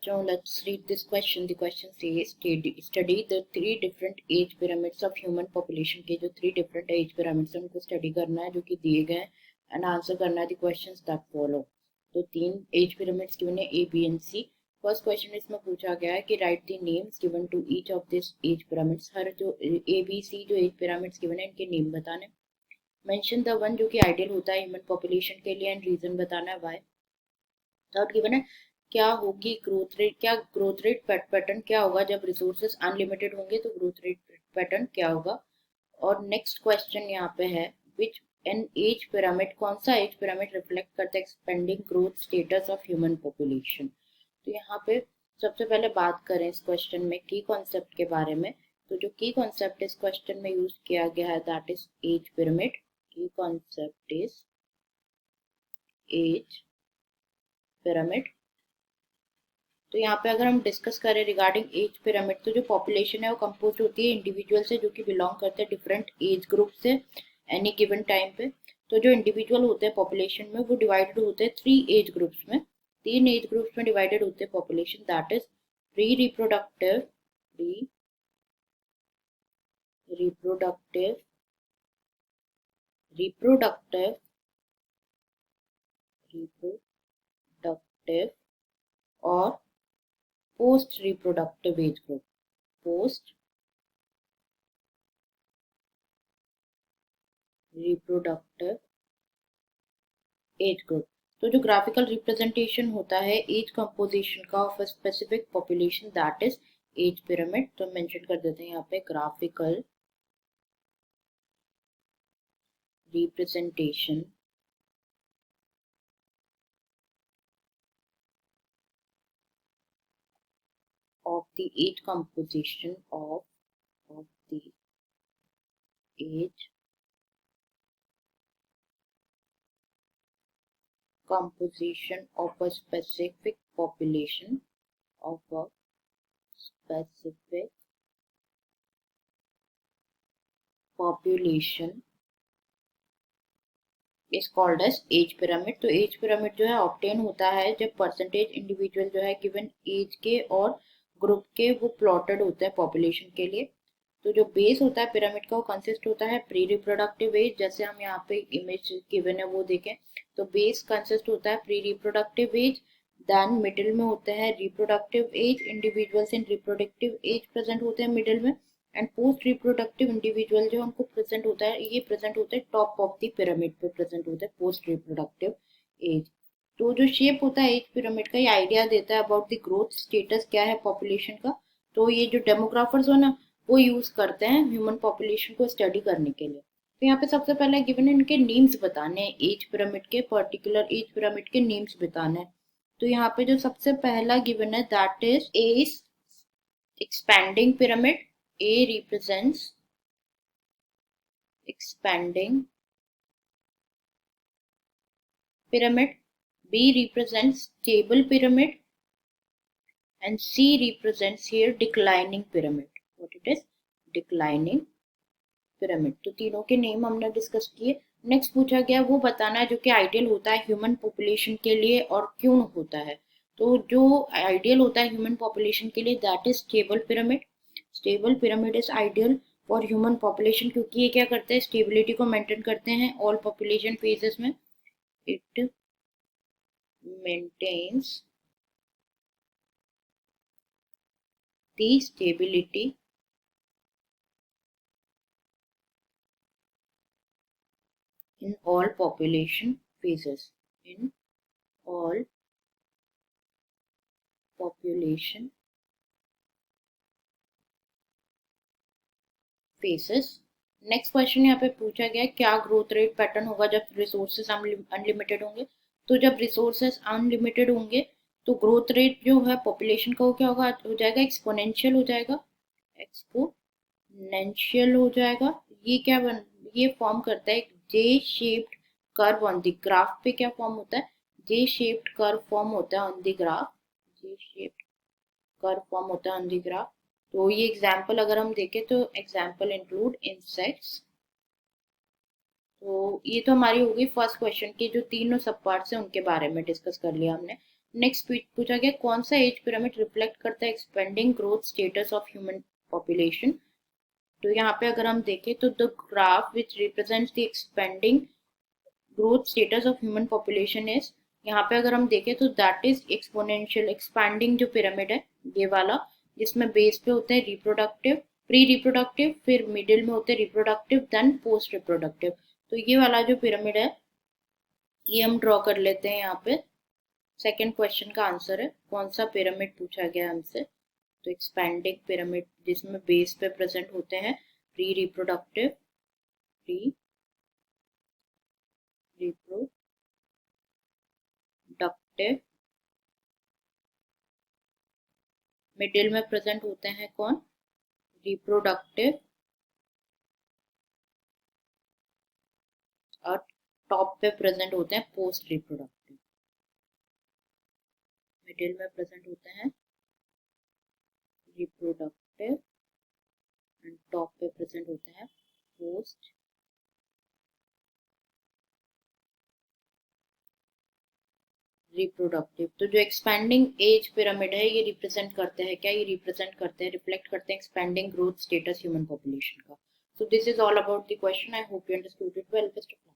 बच्चों, let's read this question. The question says study the three different age pyramids of human population के जो three different age pyramids हैं उनको study करना है जो कि दिए गए हैं एंड आंसर करना है the questions that follow. तो तीन एज पिरामिड्स गिवन है A, B and C. First question इसमें पूछा गया है कि write the names given to each of this age pyramids. हर जो A, B, C जो एज पिरामिड्स गिवन है इनके नेम बताने. मेंशन द वन जो कि आइडियल होता है ह्यूमन पॉपुलेशन के लिए एंड रीजन बताना है व्हाई. थर्ड गिवन है क्या होगी ग्रोथ रेट, क्या ग्रोथ रेट पैटर्न क्या होगा जब रिसोर्सेज अनलिमिटेड होंगे तो ग्रोथ रेट पैटर्न क्या होगा. और नेक्स्ट क्वेश्चन यहाँ पे है विच एन एज पिरामिड, कौन सा एज पिरामिड रिफ्लेक्ट करता है expanding growth status of human population. तो यहाँ पे सबसे पहले बात करें इस क्वेश्चन में की कॉन्सेप्ट के बारे में. तो जो की कॉन्सेप्ट इस क्वेश्चन में यूज किया गया है दैट इज एज पिरामिड. की कॉन्सेप्ट इज एज पिरामिड. तो यहाँ पे अगर हम डिस्कस करें रिगार्डिंग एज पिरामिड तो जो पॉपुलेशन है वो कंपोज होती है इंडिविजुअल से जो कि बिलोंग करते हैं डिफरेंट एज ग्रुप से एनी गिवन टाइम पे. तो जो इंडिविजुअल होते हैं पॉपुलेशन में वो डिवाइडेड होते हैं थ्री एज ग्रुप्स में. तीन एज ग्रुप्स में डिवाइडेड होते हैं population that is pre reproductive, reproductive reproductive reproductive और post reproductive age group. Post reproductive age group. तो जो ग्राफिकल रिप्रेजेंटेशन होता है एज कंपोजिशन का of a specific population that is age pyramid. तो मेंशन कर देते हैं यहाँ पे graphical representation of the age composition of the age composition of a specific population of a specific population is called as age pyramid. तो age pyramid जो है obtain होता है जब परसेंटेज इंडिविजुअल जो है गिवन एज के और ग्रुप के वो प्लॉटेड होते हैं पॉपुलेशन के लिए. तो जो बेस होता है पिरामिड का वो कंसिस्ट होता है प्री रिप्रोडक्टिव एज. जैसे हम यहाँ पे इमेज गिवन है वो देखें तो बेस कंसिस्ट होता है pre reproductive age. Then middle में होते हैं reproductive age, individuals in reproductive age present होते हैं मिडिल में. एंड पोस्ट रिप्रोडक्टिव इंडिविजुअल जो उनको प्रेजेंट होता है ये प्रेजेंट होता है टॉप ऑफ द पिरामिड पे प्रेजेंट होता है पोस्ट रिप्रोडक्टिव एज. तो जो शेप होता है एज पिरामिड का ये आइडिया देता है अबाउट द ग्रोथ स्टेटस क्या है पॉपुलेशन का. तो ये जो डेमोग्राफर्स हो ना वो यूज करते हैं ह्यूमन पॉपुलेशन को स्टडी करने के लिए. तो यहाँ पे सबसे पहले गिवन है इनके नेम्स बताने हैं एज पिरामिड के, पर्टिकुलर एज पिरामिड के नेम्स बताने हैं. तो यहाँ पे जो सबसे पहला गिवन है that is age expanding pyramid. A represents expanding pyramid, B represents stable pyramid and C represents here declining pyramid. What it is? Declining pyramid. तो तीनों के नेम हमने डिस्कस किए. नेक्स्ट पूछा गया वो बताना है जो कि आइडियल होता है ह्यूमन पॉपुलेशन के लिए और क्यों होता है. तो जो आइडियल होता है ह्यूमन पॉपुलेशन के लिए that is stable pyramid. Stable pyramid is ideal for human population क्योंकि ये क्या करते हैं स्टेबिलिटी को मेंटेन करते हैं ऑल पॉपुलेशन फेजेस में. It maintains the stability in all population phases. In all population phases. Next question यहाँ पे पूछा गया क्या ग्रोथ रेट पैटर्न होगा जब रिसोर्सेज अनलिमिटेड होंगे. तो जब रिसोर्सेज अनलिमिटेड होंगे तो ग्रोथ रेट जो है पॉपुलेशन का वो क्या होगा हो जाएगा एक्सपोनेंशियल हो जाएगा. एक्सपोनेंशियल हो जाएगा. ये फॉर्म करता है जे shaped curve on the graph पे. क्या फॉर्म होता है जे शेप्ड कर्व फॉर्म होता है on the graph. J shaped curve form होता है ऑन द ग्राफ. तो ये एग्जाम्पल अगर हम देखें तो एग्जाम्पल इंक्लूड इंसेक्ट्स. तो ये तो हमारी होगी फर्स्ट क्वेश्चन की जो तीनों सब पार्ट्स हैं उनके बारे में डिस्कस कर लिया हमने. नेक्स्ट पूछा गया कौन सा एज पिरामिड रिफ्लेक्ट करता है expanding growth status of human population. तो यहाँ पे अगर हम देखें तो the graph which represents the expanding growth status of human population is, यहाँ पे अगर हम देखें तो दैट इज एक्सपोनेंशियल एक्सपैंडिंग जो पिरामिड है ये वाला, जिसमें बेस पे होते हैं रिप्रोडक्टिव, प्री रिप्रोडक्टिव, फिर मिडिल में होते हैं रिप्रोडक्टिव, देन पोस्ट रिप्रोडक्टिव। तो ये वाला जो पिरामिड है ये हम ड्रॉ कर लेते हैं यहाँ पे। सेकेंड क्वेश्चन का आंसर है कौन सा पिरामिड पूछा गया हमसे, तो एक्सपैंडिंग पिरामिड जिसमें बेस पे प्रेजेंट होते हैं pre reproductive, pre reproductive, middle में प्रेजेंट होते हैं कौन, रिप्रोडक्टिव, और टॉप पे प्रेजेंट होते हैं पोस्ट रिप्रोडक्टिव। मिडिल में प्रेजेंट होते हैं रिप्रोडक्टिव एंड टॉप पे प्रेजेंट होते हैं पोस्ट रिप्रोडक्टिव। तो जो एक्सपैंडिंग एज पिरामिड है ये रिप्रेजेंट करते हैं क्या, ये रिप्रेजेंट करते हैं, रिफ्लेक्ट करते हैं expanding growth status human population का। So this is all about the question, I hope you understood it well. Best of luck.